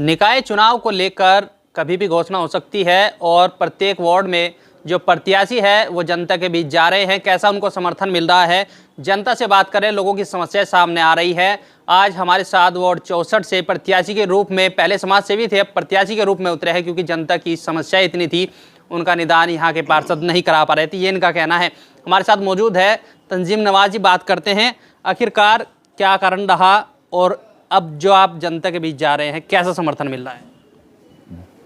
निकाय चुनाव को लेकर कभी भी घोषणा हो सकती है और प्रत्येक वार्ड में जो प्रत्याशी है वो जनता के बीच जा रहे हैं, कैसा उनको समर्थन मिल रहा है, जनता से बात करें, लोगों की समस्याएं सामने आ रही है। आज हमारे साथ वार्ड 64 से प्रत्याशी के रूप में, पहले समाज सेवी थे, अब प्रत्याशी के रूप में उतरे हैं क्योंकि जनता की समस्या इतनी थी, उनका निदान यहाँ के पार्षद नहीं करा पा रहे थे, ये इनका कहना है। हमारे साथ मौजूद है तंजीम नवाज जी, बात करते हैं आखिरकार क्या कारण रहा और अब जो आप जनता के बीच जा रहे हैं कैसा समर्थन मिल रहा है?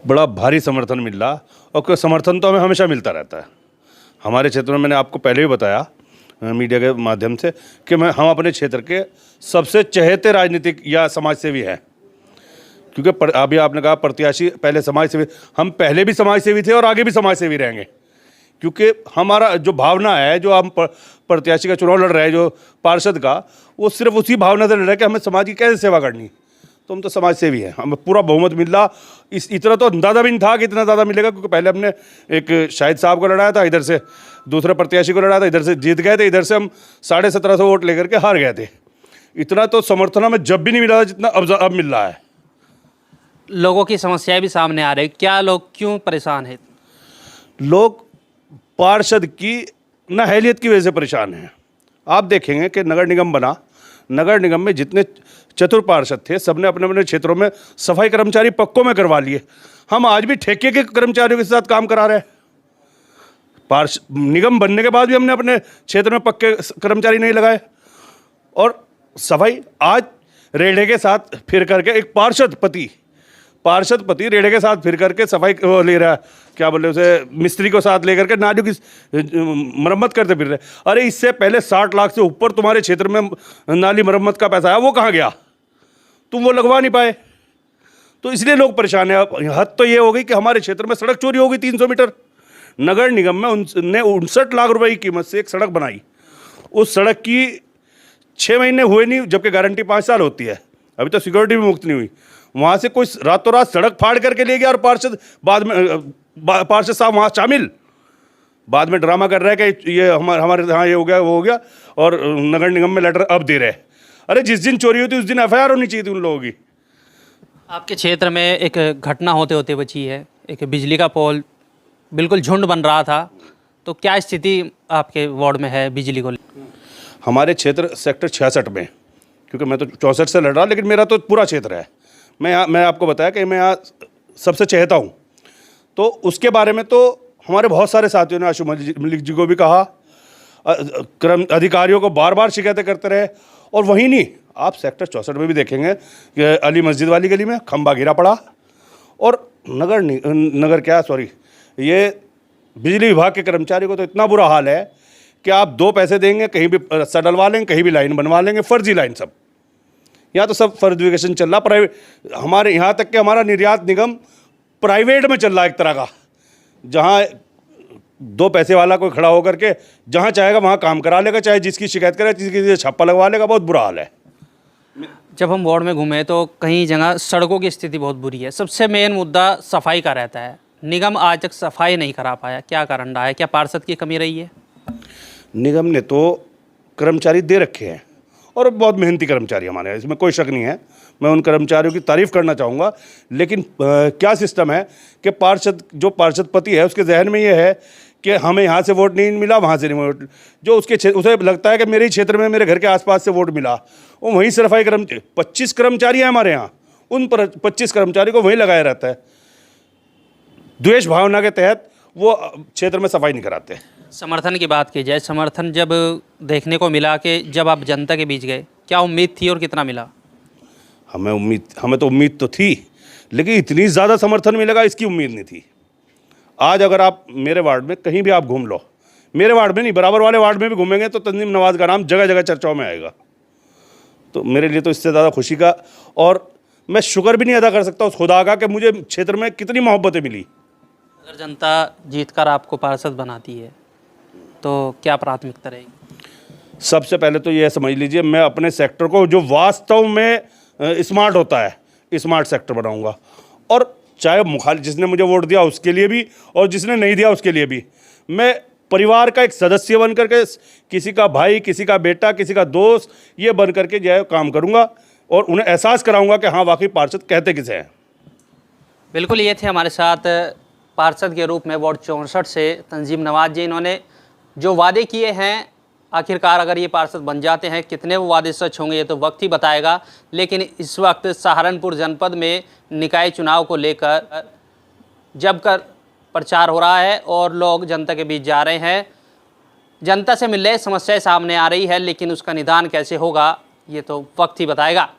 बड़ा भारी समर्थन मिल रहा, और समर्थन तो हमें हमेशा मिलता रहता है। हमारे क्षेत्र में मैंने आपको पहले भी बताया मीडिया के माध्यम से कि हम अपने क्षेत्र के सबसे चहेते राजनीतिक या समाज सेवी हैं, क्योंकि अभी आपने कहा प्रत्याशी पहले समाज सेवी, हम पहले भी समाज सेवी थे और आगे भी समाज सेवी रहेंगे, क्योंकि हमारा जो भावना है, जो हम प्रत्याशी का चुनाव लड़ रहे हैं, जो पार्षद का, वो सिर्फ उसी भावना से लड़ रहे हैं कि हमें समाज की कैसे सेवा करनी। तो हम तो समाज सेवी हैं, हमें पूरा बहुमत मिल रहा। इतना तो अंदाजा भी नहीं था कि इतना ज़्यादा मिलेगा, क्योंकि पहले हमने एक शाहिद साहब को लड़ाया था, इधर से दूसरे प्रत्याशी को लड़ाया था, इधर से जीत गए थे, इधर से हम 1750 वोट लेकर के हार गए थे। इतना तो समर्थन हमें जब भी नहीं मिला था जितना अब मिल रहा है। लोगों की समस्याएं भी सामने आ रही, क्या लोग क्यों परेशान हैं? लोग पार्षद की नाअहलियत की वजह से परेशान हैं। आप देखेंगे कि नगर निगम बना, नगर निगम में जितने चतुर पार्षद थे सबने अपने अपने क्षेत्रों में सफाई कर्मचारी पक्कों में करवा लिए। हम आज भी ठेके के कर्मचारियों के साथ काम करा रहे हैं। निगम बनने के बाद भी हमने अपने क्षेत्र में पक्के कर्मचारी नहीं लगाए। और सफाई आज रेढ़े के साथ फिर करके एक पार्षद पति रेढ़े के साथ फिर करके सफाई ले रहा है, क्या बोले उसे, मिस्त्री को साथ लेकर के नालियों की मरम्मत करते फिर रहे। अरे इससे पहले 60 लाख से ऊपर तुम्हारे क्षेत्र में नाली मरम्मत का पैसा आया, वो कहाँ गया? तुम वो लगवा नहीं पाए, तो इसलिए लोग परेशान हैं। हद तो ये हो गई कि हमारे क्षेत्र में सड़क चोरी हो गई 300 मीटर। नगर निगम में उनने 59 लाख रुपए की कीमत से एक सड़क बनाई। उस सड़क की 6 महीने हुए नहीं, जबकि गारंटी 5 साल होती है। अभी तो सिक्योरिटी भी मुक्त नहीं हुई। वहाँ से कोई रातों रात सड़क फाड़ करके ले गया और पार्षद साहब वहाँ शामिल, बाद में ड्रामा कर रहा है कि ये हमारे यहाँ ये हो गया, वो हो गया, और नगर निगम में लेटर अब दे रहे हैं। अरे जिस दिन चोरी होती उस दिन एफआईआर होनी चाहिए थी उन लोगों की। आपके क्षेत्र में एक घटना होते होते बची है, एक बिजली का पोल बिल्कुल झुंड बन रहा था, तो क्या स्थिति आपके वार्ड में है बिजली को? हमारे क्षेत्र सेक्टर 66 में, क्योंकि मैं तो 64 से लड़ रहा, लेकिन मेरा तो पूरा क्षेत्र है। मैं आपको बताया कि मैं यहाँ सबसे चहेता हूँ, तो उसके बारे में तो हमारे बहुत सारे साथियों ने, आशु मलिक जी को भी कहा, अधिकारियों को बार बार शिकायतें करते रहे। और वहीं नहीं, आप सेक्टर 64 में भी देखेंगे कि अली मस्जिद वाली गली में खंबा गिरा पड़ा, और ये बिजली विभाग के कर्मचारी को तो इतना बुरा हाल है कि आप 2 पैसे देंगे, कहीं भी रस्सा डलवा लेंगे, कहीं भी लाइन बनवा लेंगे, फर्जी लाइन सब। यहाँ तो सब फर्जिफिकेशन चल रहा। प्राइवेट, हमारे यहाँ तक कि हमारा निर्यात निगम प्राइवेट में चल रहा है एक तरह का, जहाँ 2 पैसे वाला कोई खड़ा होकर के जहाँ चाहेगा वहाँ काम करा लेगा, चाहे जिसकी शिकायत करे, जिसकी छापा लगवा लेगा। बहुत बुरा हाल है। जब हम वार्ड में घूमे तो कहीं जगह सड़कों की स्थिति बहुत बुरी है। सबसे मेन मुद्दा सफाई का रहता है। निगम आज तक सफाई नहीं करा पाया, क्या कारण रहा है? क्या पार्षद की कमी रही है? निगम ने तो कर्मचारी दे रखे हैं, और बहुत मेहनती कर्मचारी हमारे हैं, इसमें कोई शक नहीं है। मैं उन कर्मचारियों की तारीफ़ करना चाहूँगा। लेकिन क्या सिस्टम है कि पार्षद पति है, उसके जहन में ये है कि हमें यहाँ से वोट नहीं मिला, वहाँ से नहीं वोट, जो उसे लगता है कि मेरे ही क्षेत्र में, मेरे घर के आसपास से वोट मिला, वो वहीं सफाई 25 कर्मचारी हैं हमारे यहाँ, उन 25 कर्मचारी को वहीं लगाया रहता है। द्वेष भावना के तहत वो क्षेत्र में सफाई नहीं कराते। समर्थन की बात की जाए, समर्थन जब देखने को मिला कि जब आप जनता के बीच गए, क्या उम्मीद थी और कितना मिला? हमें तो उम्मीद तो थी, लेकिन इतनी ज़्यादा समर्थन मिलेगा इसकी उम्मीद नहीं थी। आज अगर आप मेरे वार्ड में कहीं भी आप घूम लो, मेरे वार्ड में नहीं, बराबर वाले वार्ड में भी घूमेंगे तो तंजीम नवाज का नाम जगह जगह चर्चाओं में आएगा। तो मेरे लिए तो इससे ज़्यादा खुशी का, और मैं शुक्र भी नहीं अदा कर सकता उस खुदा का कि मुझे क्षेत्र में कितनी मोहब्बतें मिली। अगर जनता जीतकर आपको पार्षद बनाती है तो क्या प्राथमिकता रहेगी? सबसे पहले तो यह समझ लीजिए, मैं अपने सेक्टर को जो वास्तव में स्मार्ट होता है, स्मार्ट सेक्टर बनाऊंगा। और चाहे मुखालिफ जिसने मुझे वोट दिया उसके लिए भी, और जिसने नहीं दिया उसके लिए भी, मैं परिवार का एक सदस्य बन करके, किसी का भाई, किसी का बेटा, किसी का दोस्त, ये बन करके जो है काम करूंगा, और उन्हें एहसास कराऊंगा कि हाँ वाकई पार्षद कहते किसे हैं। बिल्कुल, ये थे हमारे साथ पार्षद के रूप में वार्ड 64 से तंजीम नवाज जी। इन्होंने जो वादे किए हैं, आखिरकार अगर ये पार्षद बन जाते हैं, कितने वो वादे सच होंगे ये तो वक्त ही बताएगा। लेकिन इस वक्त सहारनपुर जनपद में निकाय चुनाव को लेकर जमकर प्रचार हो रहा है और लोग जनता के बीच जा रहे हैं, जनता से मिल रहे, समस्याएं सामने आ रही है, लेकिन उसका निदान कैसे होगा ये तो वक्त ही बताएगा।